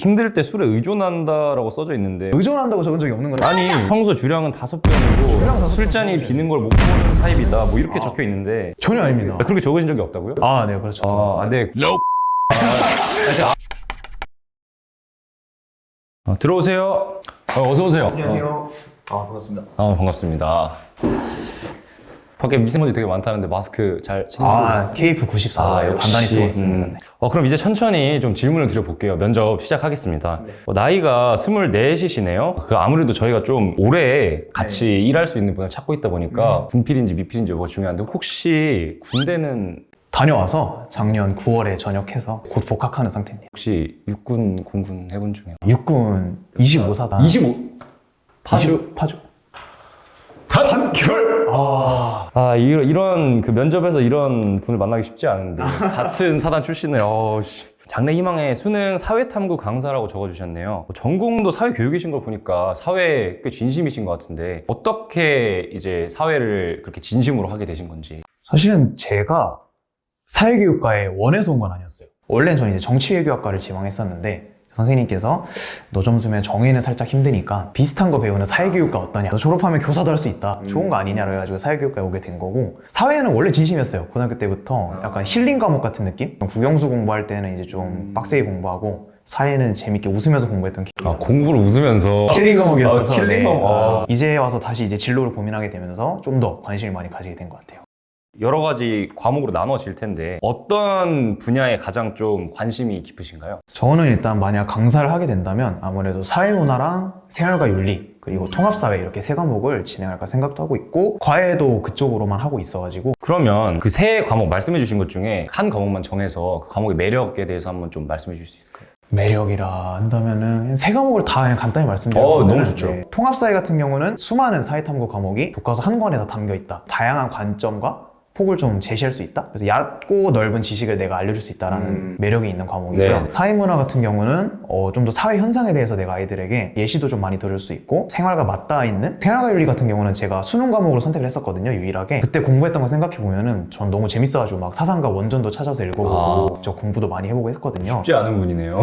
힘들 때 술에 의존한다라고 써져 있는데 의존한다고 적은 적이 없는 거예요. 아니 평소 주량은 5병이고 주량 5병 술잔이 비는 걸 못 보는 타입이다 뭐 이렇게 적혀 있는데 전혀 아닙니다. 그렇게 적으신 적이 없다고요? 네, 그렇죠. 네. 들어오세요. 어서 오세요. 안녕하세요. 반갑습니다. 반갑습니다. 밖에 미세먼지 되게 많다는데 마스크 잘 챙기시고 KF94 단단히 쓰고 있습니다. 그럼 이제 천천히 좀 질문을 드려볼게요. 면접 시작하겠습니다. 나이가 24이시네요. 아무래도 저희가 좀 오래 같이 일할 수 있는 분을 찾고 있다 보니까 군필인지 미필인지 뭐가 중요한데 혹시 군대는 다녀와서 작년 9월에 전역해서 곧 복학하는 상태입니다. 혹시 육군, 공군 해본 중에 육군 25사단 25? 파주? 단결! 이런 그 면접에서 이런 분을 만나기 쉽지 않은데 같은 사단 출신을 장래 희망에 수능 사회탐구 강사라고 적어주셨네요. 전공도 사회교육이신 걸 보니까 사회에 꽤 진심이신 것 같은데 어떻게 이제 사회를 그렇게 진심으로 하게 되신 건지. 사실은 제가 사회교육과에 원해서 온 건 아니었어요. 원래는 저는 이제 정치외교학과를 지망했었는데 선생님께서 너 점수면 정예는 살짝 힘드니까 비슷한 거 배우는 사회교육과 어떠냐, 너 졸업하면 교사도 할 수 있다, 좋은 거 아니냐로 해가지고 사회교육과에 오게 된 거고, 사회는 원래 진심이었어요. 고등학교 때부터 약간 힐링 과목 같은 느낌? 국영수 공부할 때는 이제 좀 빡세게 공부하고 사회는 재밌게 웃으면서 공부했던 기억이 공부를 웃으면서 힐링 과목이었어서 힐링 과목. 이제 와서 다시 이제 진로를 고민하게 되면서 좀 더 관심을 많이 가지게 된 것 같아요. 여러 가지 과목으로 나눠질 텐데 어떤 분야에 가장 좀 관심이 깊으신가요? 저는 일단 만약 강사를 하게 된다면 아무래도 사회문화랑 생활과 윤리 그리고 통합사회 이렇게 세 과목을 진행할까 생각도 하고 있고, 과외도 그쪽으로만 하고 있어가지고. 그러면 그 세 과목 말씀해 주신 것 중에 한 과목만 정해서 그 과목의 매력에 대해서 한번 좀 말씀해 주실 수 있을까요? 매력이라 한다면은 세 과목을 다 그냥 간단히 말씀드리면 너무 좋죠. 통합사회 같은 경우는 수많은 사회탐구 과목이 교과서 한 권에 다 담겨 있다. 다양한 관점과 폭을 좀 제시할 수 있다. 그래서 얕고 넓은 지식을 내가 알려줄 수 있다라는 매력이 있는 과목이고요. 네. 사회문화 같은 경우는 좀 더 사회 현상에 대해서 내가 아이들에게 예시도 좀 많이 들을 수 있고, 생활과 맞닿아 있는 생활과 윤리 같은 경우는 제가 수능 과목으로 선택을 했었거든요, 유일하게. 그때 공부했던 거 생각해 보면은 전 너무 재밌어가지고 막 사상과 원전도 찾아서 읽어보고 저 공부도 많이 해보고 했었거든요. 쉽지 않은 분이네요.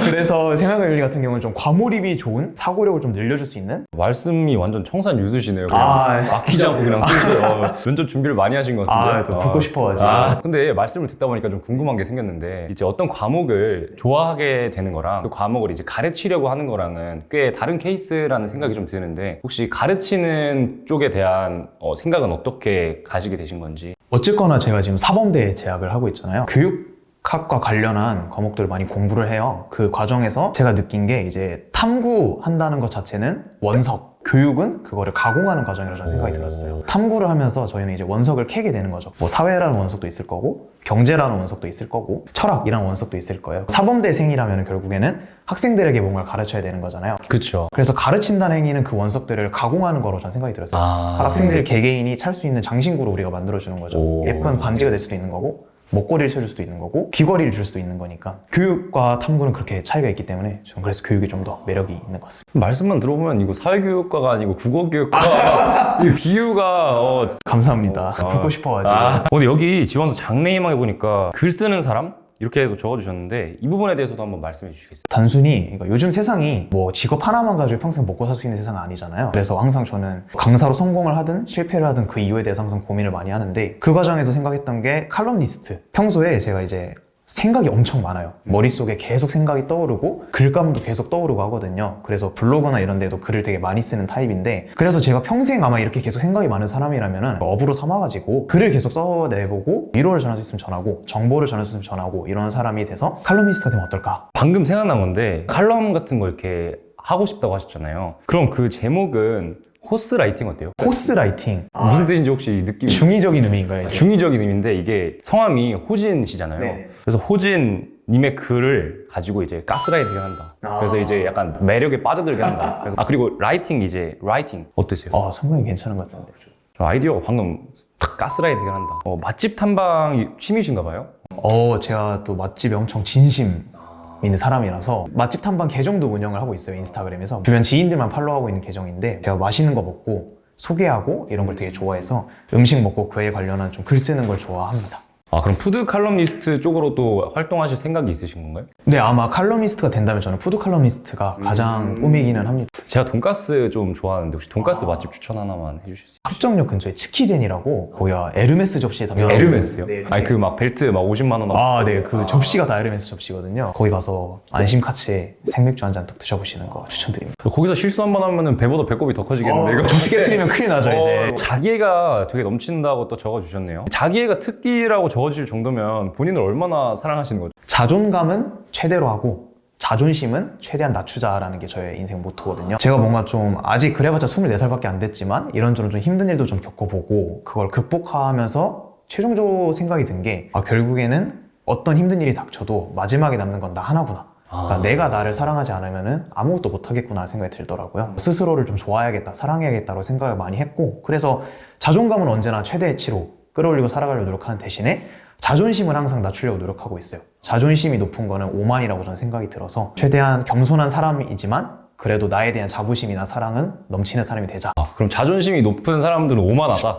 그래서 생활과 윤리 같은 경우는 좀 과몰입이 좋은, 사고력을 좀 늘려줄 수 있는. 말씀이 완전 청산유수시네요. 그냥 아끼지 않고 그냥 쓰세요. 면접 준비를 많이 하신 것 같은데. 붙고 싶어가지고. 근데 말씀을 듣다 보니까 좀 궁금한 게 생겼는데, 이제 어떤 과목을 좋아하게 되는 거랑 그 과목을 이제 가르치려고 하는 거랑은 꽤 다른 케이스라는 생각이 좀 드는데, 혹시 가르치는 쪽에 대한 생각은 어떻게 가지게 되신 건지. 어쨌거나 제가 지금 사범대에 재학을 하고 있잖아요. 교육학과 관련한 과목들을 많이 공부를 해요. 그 과정에서 제가 느낀 게 이제 탐구한다는 것 자체는 원석, 교육은 그거를 가공하는 과정이라고 저는 생각이 들었어요. 탐구를 하면서 저희는 이제 원석을 캐게 되는 거죠. 뭐 사회라는 원석도 있을 거고, 경제라는 원석도 있을 거고, 철학이라는 원석도 있을 거예요. 사범대생이라면 결국에는 학생들에게 뭔가를 가르쳐야 되는 거잖아요. 그렇죠. 그래서 가르친다는 행위는 그 원석들을 가공하는 거로 저는 생각이 들었어요. 학생들 개개인이 찰 수 있는 장신구로 우리가 만들어주는 거죠. 예쁜 반지가 될 수도 있는 거고, 목걸이를 쳐줄 수도 있는 거고, 귀걸이를 줄 수도 있는 거니까. 교육과 탐구는 그렇게 차이가 있기 때문에 저는 그래서 교육이 좀 더 매력이 있는 것 같습니다. 말씀만 들어보면 이거 사회교육과가 아니고 국어교육과 이 비유가 감사합니다. 붙고 싶어가지고. 근데 여기 지원서 장래희망에 보니까 글 쓰는 사람? 이렇게 적어주셨는데 이 부분에 대해서도 한번 말씀해 주시겠어요? 단순히 그러니까 요즘 세상이 뭐 직업 하나만 가지고 평생 먹고 살 수 있는 세상은 아니잖아요. 그래서 항상 저는 강사로 성공을 하든 실패를 하든 그 이유에 대해서 항상 고민을 많이 하는데, 그 과정에서 생각했던 게 칼럼니스트. 평소에 제가 이제 생각이 엄청 많아요. 머릿속에 계속 생각이 떠오르고 글감도 계속 떠오르고 하거든요. 그래서 블로그나 이런 데도 글을 되게 많이 쓰는 타입인데, 그래서 제가 평생 아마 이렇게 계속 생각이 많은 사람이라면 업으로 삼아가지고 글을 계속 써내보고 위로를 전할 수 있으면 전하고 정보를 전할 수 있으면 전하고 이런 사람이 돼서 칼럼니스트가 되면 어떨까? 방금 생각난 건데 칼럼 같은 거 이렇게 하고 싶다고 하셨잖아요. 그럼 그 제목은 호스라이팅 어때요? 호스라이팅. 무슨 뜻인지 혹시 느낌이? 중의적인 의미인가요? 이제? 중의적인 의미인데 이게 성함이 호진씨잖아요. 네네. 그래서 호진님의 글을 가지고 이제 가스라이팅을 한다. 그래서 이제 약간 매력에 빠져들게 한다. 그래서 그리고 라이팅 이제 라이팅 어떠세요? 상당히 괜찮은 것 같은데. 아이디어가 방금 딱 가스라이팅을 한다. 맛집 탐방 취미신가 봐요? 제가 또 맛집에 엄청 진심 있는 사람이라서 맛집 탐방 계정도 운영을 하고 있어요, 인스타그램에서. 주변 지인들만 팔로우하고 있는 계정인데, 제가 맛있는 거 먹고 소개하고 이런 걸 되게 좋아해서 음식 먹고 그에 관련한 좀 글 쓰는 걸 좋아합니다. 아, 그럼 푸드 칼럼니스트 쪽으로 또 활동하실 생각이 있으신 건가요? 네, 아마 칼럼니스트가 된다면 저는 푸드 칼럼니스트가 가장 꿈이기는 합니다. 제가 돈가스 좀 좋아하는데 혹시 돈가스 맛집 추천 하나만 해주실 수 있어요? 합정역 근처에 치키젠이라고 거기가 에르메스 접시에 담겨. 에르메스요? 네. 아니 그 막 벨트 막 50만 원 아, 네. 그 접시가 다 에르메스 접시거든요. 거기 가서 안심카츠에 생맥주 한 잔 딱 드셔보시는 거 추천드립니다. 거기서 실수 한 번 하면은 배보다 배꼽이 더 커지겠는데 이거 접시 깨트리면 큰일 나죠, 이제. 자기애가 되게 넘친다고 또 적어주셨네요. 자기애가 특기라고 적어주실 정도면 본인을 얼마나 사랑하시는 거죠? 자존감은 최대로 하고 자존심은 최대한 낮추자라는 게 저의 인생 모토거든요. 제가 뭔가 좀 아직 그래봤자 24살밖에 안 됐지만 이런저런 좀 힘든 일도 좀 겪어보고 그걸 극복하면서 최종적으로 생각이 든 게 결국에는 어떤 힘든 일이 닥쳐도 마지막에 남는 건 나 하나구나. 그러니까 내가 나를 사랑하지 않으면 아무것도 못하겠구나 생각이 들더라고요. 스스로를 좀 좋아해야겠다, 사랑해야겠다고 생각을 많이 했고 그래서 자존감은 언제나 최대치로 끌어올리고 살아가려고 노력하는 대신에 자존심을 항상 낮추려고 노력하고 있어요. 자존심이 높은 거는 오만이라고 저는 생각이 들어서 최대한 겸손한 사람이지만 그래도 나에 대한 자부심이나 사랑은 넘치는 사람이 되자. 그럼 자존심이 높은 사람들은 오만하다?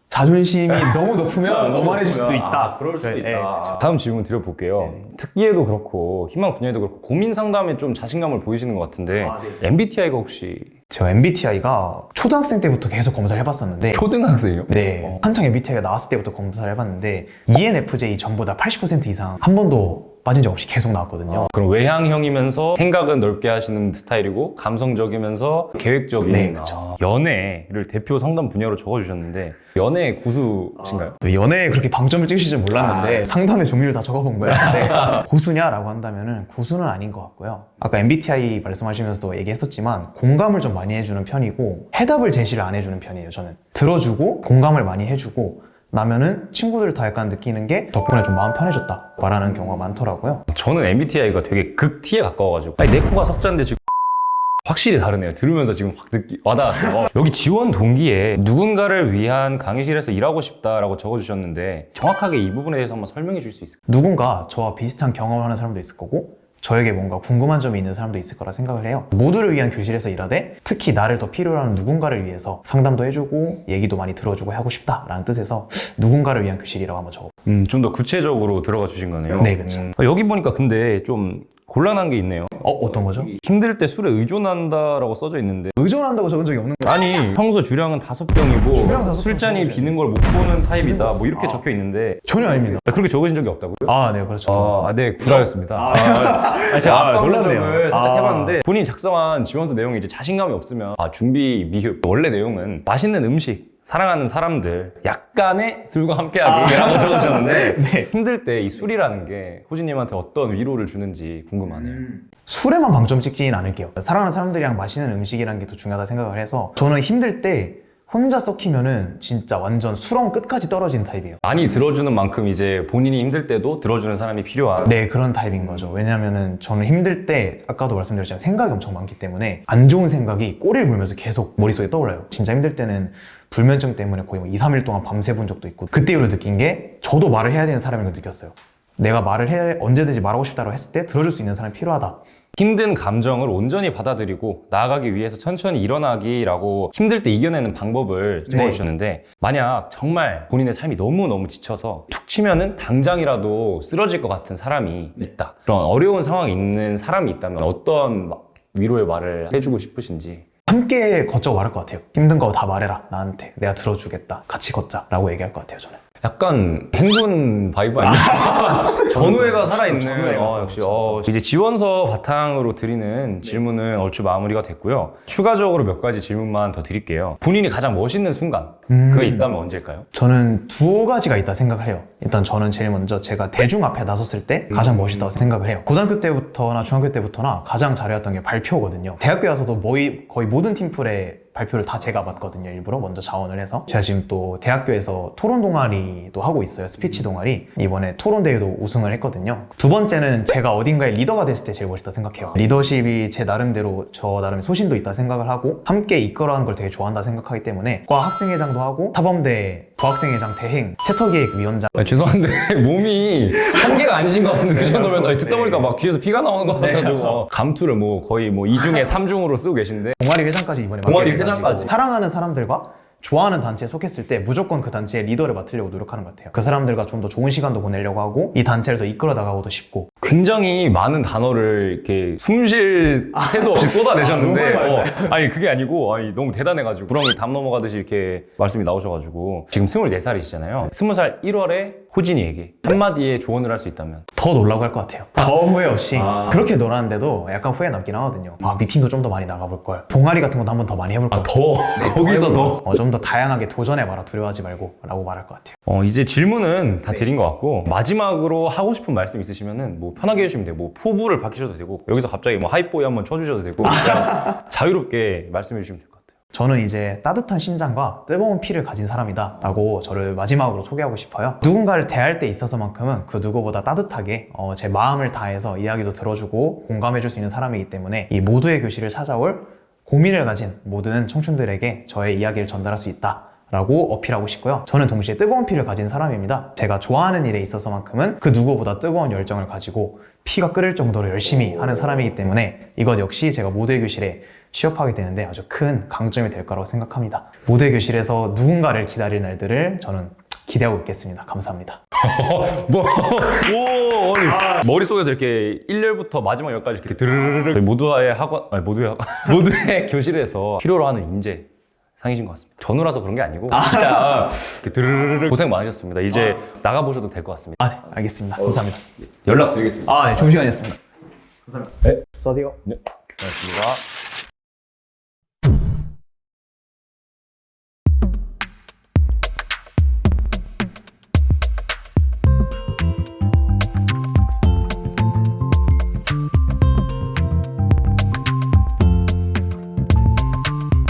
자존심이 너무 높으면 오만해질 수도 있다. 그럴 수도 네, 있다. 다음 질문 드려볼게요. 네네. 특기에도 그렇고 희망 분야에도 그렇고 고민 상담에 좀 자신감을 보이시는 것 같은데 MBTI가 혹시 제가 MBTI가 초등학생 때부터 계속 검사를 해봤었는데 초등학생이요? 네, 한창 MBTI가 나왔을 때부터 검사를 해봤는데 ENFJ 전부 다 80% 이상 한 번도 빠진 적 없이 계속 나왔거든요. 그럼 외향형이면서 생각은 넓게 하시는 스타일이고 감성적이면서 계획적인 네, 그쵸. 연애를 대표 상담 분야로 적어주셨는데 연애 고수신가요? 연애에 그렇게 방점을 찍으실 줄 몰랐는데 상담의 종류를 다 적어본 거예요. 근데 고수냐라고 한다면은 고수는 아닌 것 같고요. 아까 MBTI 말씀하시면서도 얘기했었지만 공감을 좀 많이 해주는 편이고 해답을 제시를 안 해주는 편이에요. 저는 들어주고 공감을 많이 해주고 나면은 친구들 다 약간 느끼는 게 덕분에 좀 마음 편해졌다 말하는 경우가 많더라고요. 저는 MBTI가 되게 극T에 가까워가지고 아니 내 코가 석자인데 지금 확실히 다르네요. 들으면서 지금 확 와닿았어요. 여기 지원 동기에 누군가를 위한 강의실에서 일하고 싶다라고 적어주셨는데 정확하게 이 부분에 대해서 한번 설명해 줄 수 있을까요? 누군가 저와 비슷한 경험을 하는 사람도 있을 거고 저에게 뭔가 궁금한 점이 있는 사람도 있을 거라 생각을 해요. 모두를 위한 교실에서 일하되 특히 나를 더 필요로 하는 누군가를 위해서 상담도 해주고 얘기도 많이 들어주고 하고 싶다라는 뜻에서 누군가를 위한 교실이라고 한번 적어봤어요. 좀 더 구체적으로 들어가 주신 거네요. 네, 그렇죠. 여기 보니까 근데 좀 곤란한 게 있네요. 어떤 거죠? 힘들 때 술에 의존한다라고 써져 있는데 의존한다고 적은 적이 없는 거예요. 아니 평소 주량은 5병이고 주량 5병 술잔이 적어줘야지. 비는 걸 못 보는 타입이다 뭐 이렇게 적혀 있는데 전혀 아닙니다. 그렇게 적으신 적이 없다고요? 네, 그렇죠. 네, 구라였습니다. 제가 아까 놀랐네요. 혼적을 살짝 해봤는데 본인이 작성한 지원서 내용이 이제 자신감이 없으면 준비 미흡. 원래 내용은 맛있는 음식, 사랑하는 사람들, 약간의 술과 함께하기라고 적으셨는데 네. 힘들 때 이 술이라는 게 호진님한테 어떤 위로를 주는지 궁금하네요. 술에만 방점 찍지는 않을게요. 사랑하는 사람들이랑 맛있는 음식이라는 게 더 중요하다 생각을 해서 저는 힘들 때 혼자 썩히면은 진짜 완전 수렁 끝까지 떨어지는 타입이에요. 많이 들어주는 만큼 이제 본인이 힘들 때도 들어주는 사람이 필요한. 네, 그런 타입인 거죠. 왜냐면은 저는 힘들 때 아까도 말씀드렸지만 생각이 엄청 많기 때문에 안 좋은 생각이 꼬리를 물면서 계속 머릿속에 떠올라요. 진짜 힘들 때는 불면증 때문에 거의 2, 3일 동안 밤새 본 적도 있고 그때 이후로 느낀 게 저도 말을 해야 되는 사람인 걸 느꼈어요. 내가 언제든지 말하고 싶다고 했을 때 들어줄 수 있는 사람이 필요하다. 힘든 감정을 온전히 받아들이고 나아가기 위해서 천천히 일어나기라고 힘들 때 이겨내는 방법을 적어주셨는데 만약 정말 본인의 삶이 너무너무 지쳐서 툭 치면은 당장이라도 쓰러질 것 같은 사람이 있다. 그런 어려운 상황에 있는 사람이 있다면 어떤 위로의 말을 해주고 싶으신지. 함께 걷자고 말할 것 같아요. 힘든 거 다 말해라. 나한테. 내가 들어주겠다. 같이 걷자. 라고 얘기할 것 같아요, 저는. 약간 행군 바이브 아니에요? 전우회가 살아있는. 전우회가 역시. 이제 지원서 바탕으로 드리는 질문은 얼추 마무리가 됐고요. 추가적으로 몇 가지 질문만 더 드릴게요. 본인이 가장 멋있는 순간, 그게 있다면 언제일까요? 저는 두 가지가 있다 생각을 해요. 일단 저는 제일 먼저 제가 대중 앞에 나섰을 때 가장 멋있다고 생각을 해요. 고등학교 때부터나 중학교 때부터나 가장 잘해왔던 게 발표거든요. 대학교에 와서도 거의 모든 팀플의 발표를 다 제가 맡거든요. 일부러 먼저 자원을 해서. 제가 지금 또 대학교에서 토론 동아리도 하고 있어요. 스피치 동아리. 이번에 토론 대회도 우승을 했거든요. 두 번째는 제가 어딘가에 리더가 됐을 때 제일 멋있다 생각해요. 리더십이 제 나름대로 저 나름의 소신도 있다 생각을 하고 함께 이끌어가는 걸 되게 좋아한다 생각하기 때문에 과 학생회장도 하고 사범대 부학생회장 대행 세터기획위원장. 죄송한데 몸이 한계가 아니신 것 같은데 그 정도면 듣다 보니까 막 귀에서 피가 나오는 것 같아가지고 감투를 뭐 거의 2중에 3중으로 쓰고 계신데 동아리 회장까지 이번에 동아리 맡게 돼가지고 회장까지. 사랑하는 사람들과 좋아하는 단체에 속했을 때 무조건 그 단체의 리더를 맡으려고 노력하는 것 같아요. 그 사람들과 좀 더 좋은 시간도 보내려고 하고 이 단체를 더 이끌어 나가고도 싶고. 굉장히 많은 단어를 이렇게 숨쉴 새도 없이 쏟아내셨는데 너무 많이 아니 그게 아니고 아니, 너무 대단해가지고 구렁이 담 넘어가듯이 이렇게 말씀이 나오셔가지고 지금 24살이시잖아요. 20살 1월에 호진이에게 한마디의 조언을 할 수 있다면 더 놀라고 할 것 같아요. 더 후회 없이. 그렇게 놀았는데도 약간 후회 남긴 하거든요. 미팅도 좀 더 많이 나가볼 걸. 동아리 같은 것도 한번 더 많이 해볼 걸. 거기서 더 좀 더 다양하게 도전해봐라. 두려워하지 말고 라고 말할 것 같아요. 이제 질문은 다 드린 것 같고 마지막으로 하고 싶은 말씀 있으시면은 뭐 편하게 해주시면 돼요. 뭐 포부를 밝히셔도 되고 여기서 갑자기 뭐 하이보이 한번 쳐주셔도 되고 그냥 자유롭게 말씀해 주시면 될 것 같아요. 저는 이제 따뜻한 심장과 뜨거운 피를 가진 사람이다 라고 저를 마지막으로 소개하고 싶어요. 누군가를 대할 때 있어서만큼은 그 누구보다 따뜻하게 제 마음을 다해서 이야기도 들어주고 공감해 줄 수 있는 사람이기 때문에 이 모두의 교실을 찾아올 고민을 가진 모든 청춘들에게 저의 이야기를 전달할 수 있다 라고 어필하고 싶고요. 저는 동시에 뜨거운 피를 가진 사람입니다. 제가 좋아하는 일에 있어서만큼은 그 누구보다 뜨거운 열정을 가지고 피가 끓을 정도로 열심히 하는 사람이기 때문에 이것 역시 제가 모두의 교실에 취업하게 되는데 아주 큰 강점이 될 거라고 생각합니다. 모두의 교실에서 누군가를 기다릴 날들을 저는 기대하고 있겠습니다. 감사합니다. 머릿속에서 이렇게 1열부터 마지막 열까지 이렇게 드르르르 모두의 학원, 아니 모두의 교실에서 필요로 하는 인재 상이신 것 같습니다. 전우라서 그런 게 아니고 진짜 이렇게 드르르르 고생 많으셨습니다. 이제 나가보셔도 될 것 같습니다. 네, 알겠습니다. 감사합니다. 연락드리겠습니다. 네, 좋은 시간이었습니다. 감사합니다. 네. 수고하세요. 네, 고맙습니다.